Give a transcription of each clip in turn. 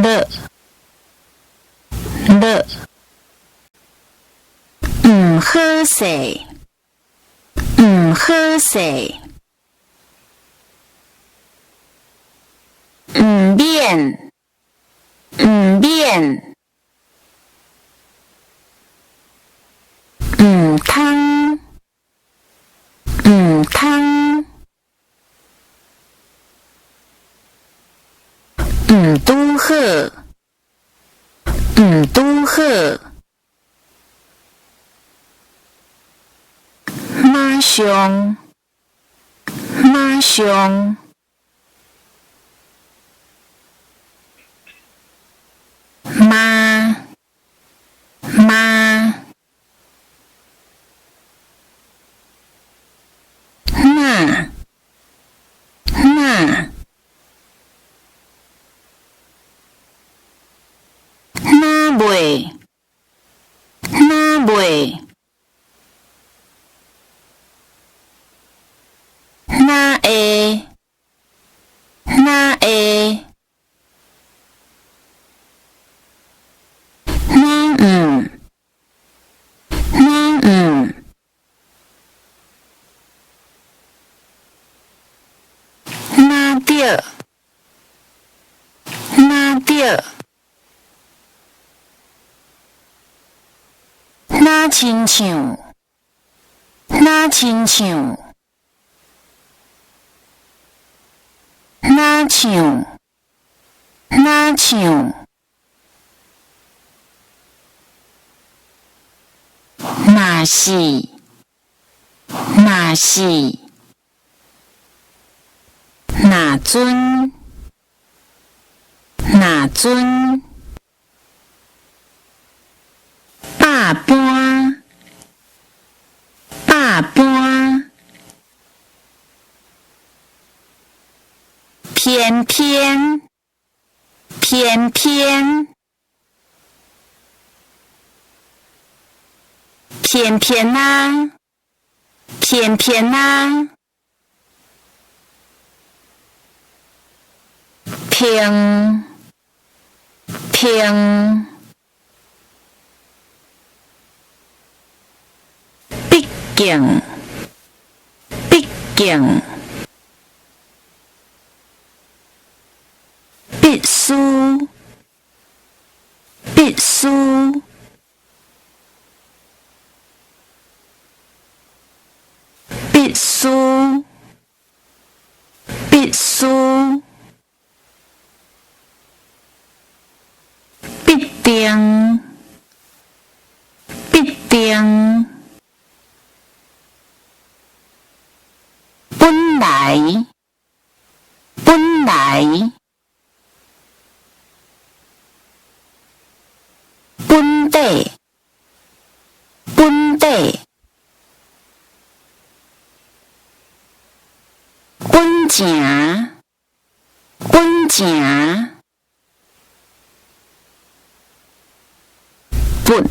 了了，唔好势，唔好势，唔免，唔免，唔通，唔通，唔拄好，唔拄好。马上，马上，妈，妈，那，那，那袂，那袂。那会，那会，那那那着，那着，那亲像，那亲像。那像，那像，那是，那是，那阵，那阵，百般，百般。偏偏，偏偏，偏偏啊，偏偏啊，平，平，毕竟，毕竟。必须，必须，必须，必须，必定，必定，本来，本来。本地，本地，本正，本正，本，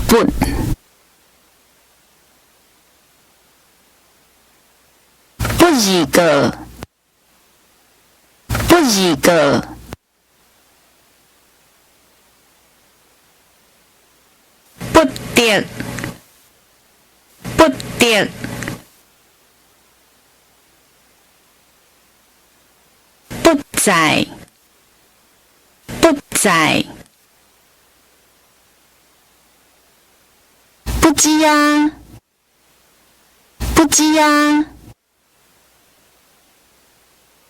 本，不一个，不一个。不得，不得，不在，不在，不知啊，不知啊。